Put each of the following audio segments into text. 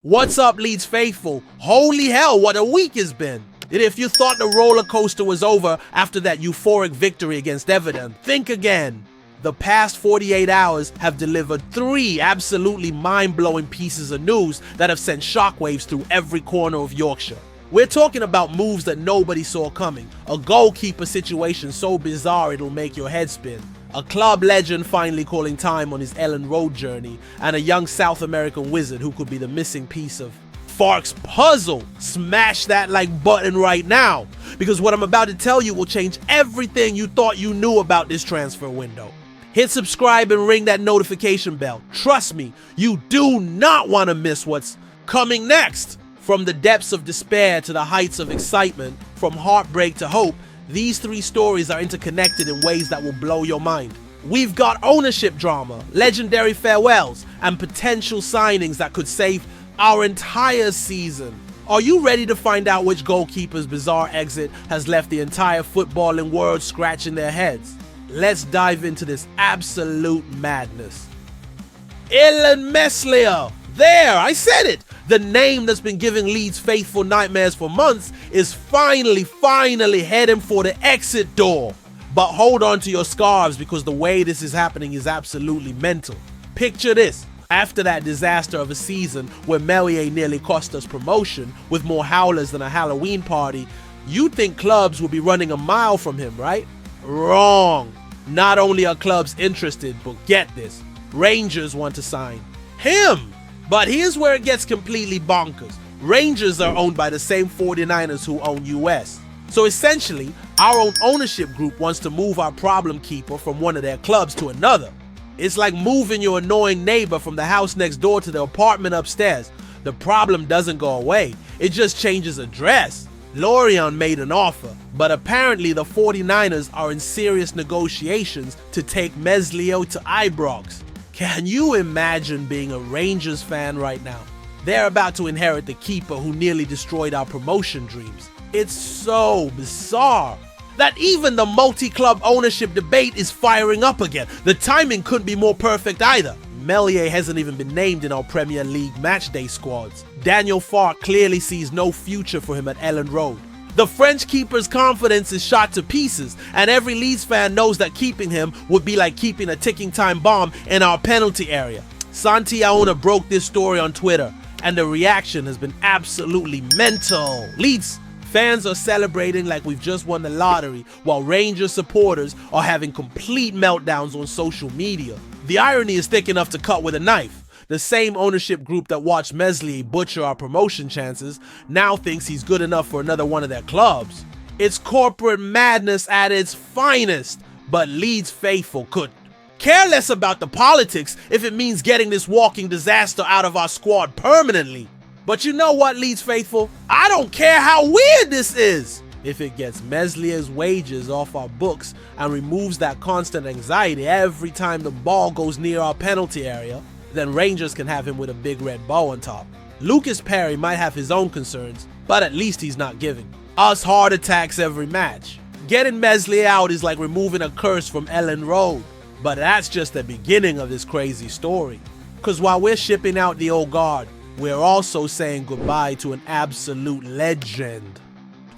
What's up, Leeds faithful? Holy hell, what a week it's been. And if you thought the roller coaster was over after that euphoric victory against Everton, think again. The past 48 hours have delivered 3 absolutely mind-blowing pieces of news that have sent shockwaves through every corner of Yorkshire. We're talking about moves that nobody saw coming, a goalkeeper situation so bizarre it'll make your head spin, a club legend finally calling time on his Elland Road journey, and a young South American wizard who could be the missing piece of Fark's puzzle. Smash that like button right now, because what I'm about to tell you will change everything you thought you knew about this transfer window. Hit subscribe and ring that notification bell. Trust me, you do not want to miss what's coming next. From the depths of despair to the heights of excitement, from heartbreak to hope, these 3 stories are interconnected in ways that will blow your mind. We've got ownership drama, legendary farewells, and potential signings that could save our entire season. Are you ready to find out which goalkeeper's bizarre exit has left the entire footballing world scratching their heads? Let's dive into this absolute madness. Elland Road. There, I said it! The name that's been giving Leeds faithful nightmares for months is finally heading for the exit door. But hold on to your scarves, because the way this is happening is absolutely mental. Picture this. After that disaster of a season where Meslier nearly cost us promotion with more howlers than a Halloween party, you'd think clubs would be running a mile from him, right? Wrong. Not only are clubs interested, but get this, Rangers want to sign him. But here's where it gets completely bonkers. Rangers are owned by the same 49ers who own US. So essentially, our own ownership group wants to move our problem keeper from one of their clubs to another. It's like moving your annoying neighbor from the house next door to the apartment upstairs. The problem doesn't go away, it just changes address. Lorient made an offer, but apparently the 49ers are in serious negotiations to take Meslier to Ibrox. Can you imagine being a Rangers fan right now? They're about to inherit the keeper who nearly destroyed our promotion dreams. It's so bizarre that even the multi-club ownership debate is firing up again. The timing couldn't be more perfect either. Meslier hasn't even been named in our Premier League matchday squads. Daniel Fark clearly sees no future for him at Elland Road. The French keeper's confidence is shot to pieces, and every Leeds fan knows that keeping him would be like keeping a ticking time bomb in our penalty area. Santi Aouna broke this story on Twitter, and the reaction has been absolutely mental. Leeds fans are celebrating like we've just won the lottery, while Rangers supporters are having complete meltdowns on social media. The irony is thick enough to cut with a knife. The same ownership group that watched Meslier butcher our promotion chances now thinks he's good enough for another one of their clubs. It's corporate madness at its finest, but Leeds faithful couldn't care less about the politics if it means getting this walking disaster out of our squad permanently. But you know what, Leeds faithful? I don't care how weird this is. If it gets Meslier's wages off our books and removes that constant anxiety every time the ball goes near our penalty area, then Rangers can have him with a big red bow on top. Lucas Perry might have his own concerns, but at least he's not giving us heart attacks every match. Getting Meslier out is like removing a curse from Elland Road. But that's just the beginning of this crazy story. Because while we're shipping out the old guard, we're also saying goodbye to an absolute legend.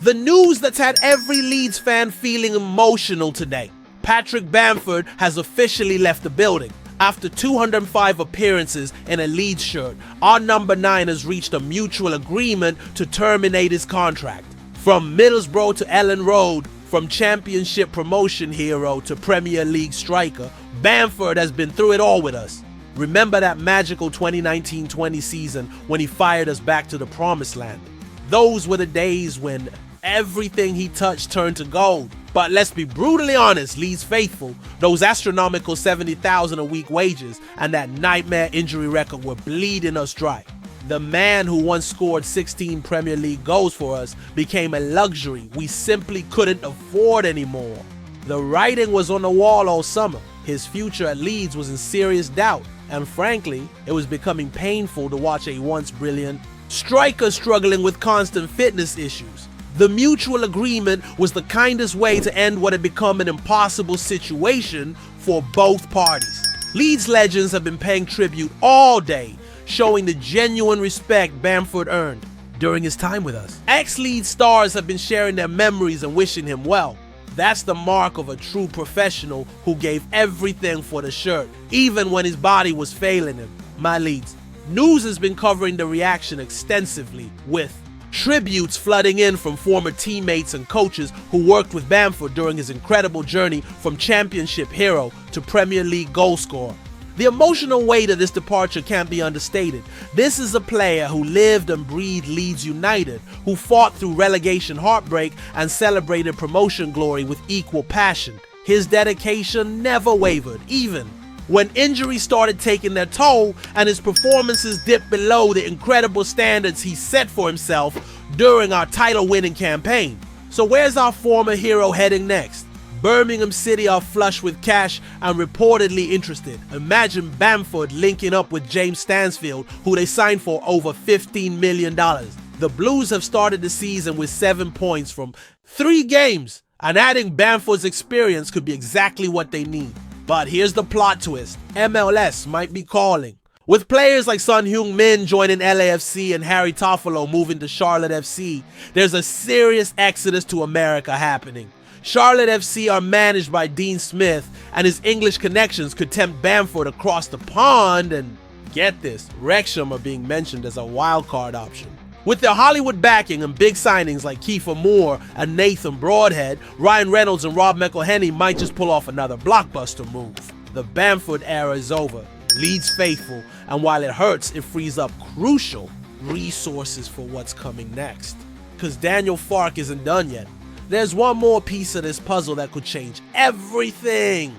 The news that's had every Leeds fan feeling emotional today. Patrick Bamford has officially left the building. After 205 appearances in a Leeds shirt, our number 9 has reached a mutual agreement to terminate his contract. From Middlesbrough to Elland Road, from championship promotion hero to Premier League striker, Bamford has been through it all with us. Remember that magical 2019-20 season when he fired us back to the promised land? Those were the days when everything he touched turned to gold. But let's be brutally honest, Leeds faithful, those astronomical 70,000 a week wages and that nightmare injury record were bleeding us dry. The man who once scored 16 Premier League goals for us became a luxury we simply couldn't afford anymore. The writing was on the wall all summer. His future at Leeds was in serious doubt, and frankly, it was becoming painful to watch a once brilliant striker struggling with constant fitness issues. The mutual agreement was the kindest way to end what had become an impossible situation for both parties. Leeds legends have been paying tribute all day, showing the genuine respect Bamford earned during his time with us. Ex-Leeds stars have been sharing their memories and wishing him well. That's the mark of a true professional who gave everything for the shirt, even when his body was failing him. My Leeds. News has been covering the reaction extensively, with tributes flooding in from former teammates and coaches who worked with Bamford during his incredible journey from Championship hero to Premier League goalscorer. The emotional weight of this departure can't be understated. This is a player who lived and breathed Leeds United, who fought through relegation heartbreak and celebrated promotion glory with equal passion. His dedication never wavered, even when injuries started taking their toll and his performances dipped below the incredible standards he set for himself during our title-winning campaign. So where's our former hero heading next? Birmingham City are flush with cash and reportedly interested. Imagine Bamford linking up with James Stansfield, who they signed for over $15 million. The Blues have started the season with 7 points from 3 games, and adding Bamford's experience could be exactly what they need. But here's the plot twist. MLS might be calling. With players like Son Heung-min joining LAFC and Harry Toffolo moving to Charlotte FC, there's a serious exodus to America happening. Charlotte FC are managed by Dean Smith, and his English connections could tempt Bamford across the pond, and get this, Wrexham are being mentioned as a wildcard option. With their Hollywood backing and big signings like Kiefer Moore and Nathan Broadhead, Ryan Reynolds and Rob McElhenney might just pull off another blockbuster move. The Bamford era is over, Leeds faithful, and while it hurts, it frees up crucial resources for what's coming next. Because Daniel Farke isn't done yet. There's one more piece of this puzzle that could change everything.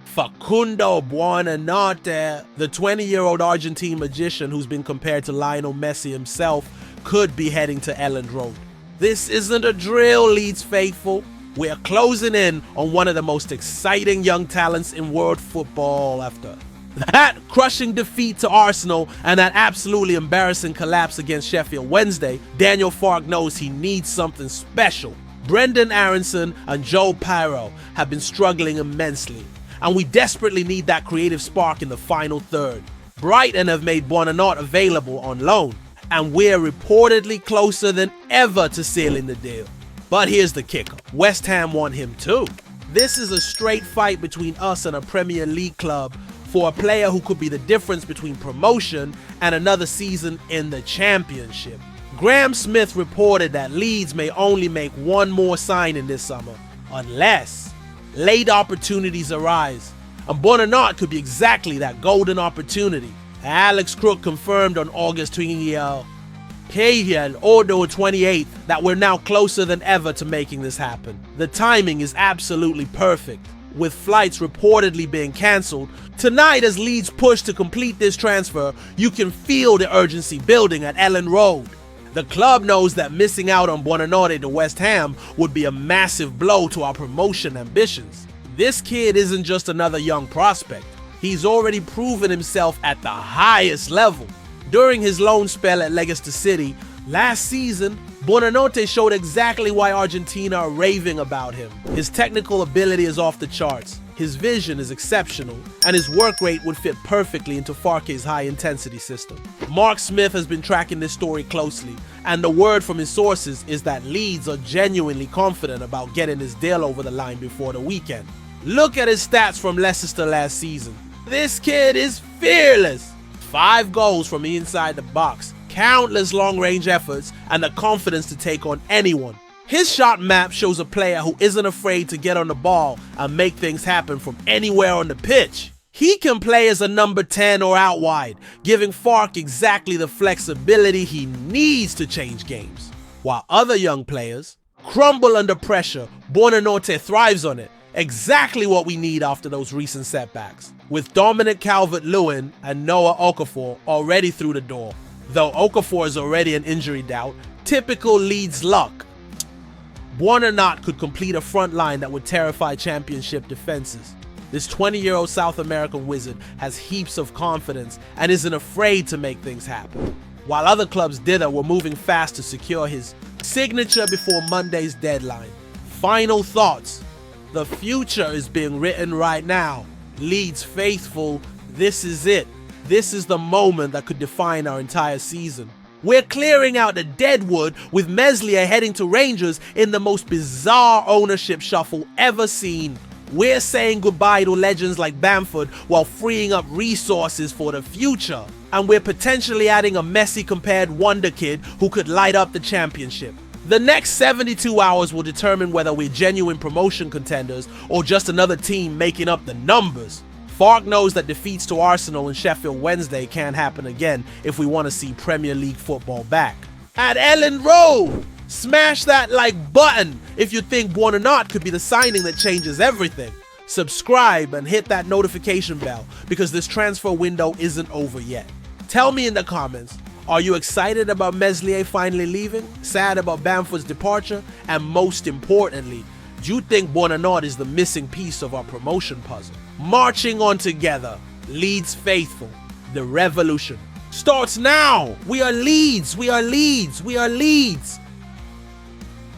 Facundo Buonanotte, the 20-year-old Argentine magician who's been compared to Lionel Messi himself, could be heading to Elland Road. This isn't a drill, Leeds faithful. We're closing in on one of the most exciting young talents in world football. After that crushing defeat to Arsenal and that absolutely embarrassing collapse against Sheffield Wednesday, Daniel Farke knows he needs something special. Brendan Aronson and Joe Pyro have been struggling immensely, and we desperately need that creative spark in the final third. Brighton have made Buonanotte available on loan, and we're reportedly closer than ever to sealing the deal. But here's the kicker. West Ham want him too. This is a straight fight between us and a Premier League club for a player who could be the difference between promotion and another season in the Championship. Graham Smith reported that Leeds may only make one more signing this summer, unless late opportunities arise. And Buonanotte could be exactly that golden opportunity. Alex Crook confirmed on August 28th, 28th, that we're now closer than ever to making this happen. The timing is absolutely perfect, with flights reportedly being cancelled. Tonight, as Leeds push to complete this transfer, you can feel the urgency building at Elland Road. The club knows that missing out on Buonanotte to West Ham would be a massive blow to our promotion ambitions. This kid isn't just another young prospect. He's already proven himself at the highest level. During his loan spell at Leicester City last season, Buonanotte showed exactly why Argentina are raving about him. His technical ability is off the charts, his vision is exceptional, and his work rate would fit perfectly into Farke's high-intensity system. Mark Smith has been tracking this story closely, and the word from his sources is that Leeds are genuinely confident about getting this deal over the line before the weekend. Look at his stats from Leicester last season. This kid is fearless. 5 goals from inside the box, countless long-range efforts, and the confidence to take on anyone. His shot map shows a player who isn't afraid to get on the ball and make things happen from anywhere on the pitch. He can play as a number 10 or out wide, giving Farke exactly the flexibility he needs to change games. While other young players crumble under pressure, Buonanotte thrives on it. Exactly what we need after those recent setbacks. With Dominic Calvert-Lewin and Noah Okafor already through the door. Though Okafor is already an injury doubt, typical Leeds luck. Buonanotte could complete a front line that would terrify Championship defenses. This 20-year-old South American wizard has heaps of confidence and isn't afraid to make things happen. While other clubs dither were moving fast to secure his signature before Monday's deadline. Final thoughts. The future is being written right now. Leeds faithful, this is it. This is the moment that could define our entire season. We're clearing out the deadwood with Meslier heading to Rangers in the most bizarre ownership shuffle ever seen. We're saying goodbye to legends like Bamford while freeing up resources for the future. And we're potentially adding a Messi compared wonder kid who could light up the championship. The next 72 hours will determine whether we're genuine promotion contenders or just another team making up the numbers. Fark knows that defeats to Arsenal and Sheffield Wednesday can't happen again if we want to see Premier League football back. At Elland Road, smash that like button if you think Buonanotte could be the signing that changes everything. Subscribe and hit that notification bell because this transfer window isn't over yet. Tell me in the comments, are you excited about Meslier finally leaving, sad about Bamford's departure, and most importantly, do you think Buonanotte is the missing piece of our promotion puzzle? Marching on together, Leeds faithful, the revolution starts now. We are Leeds, we are Leeds, we are Leeds.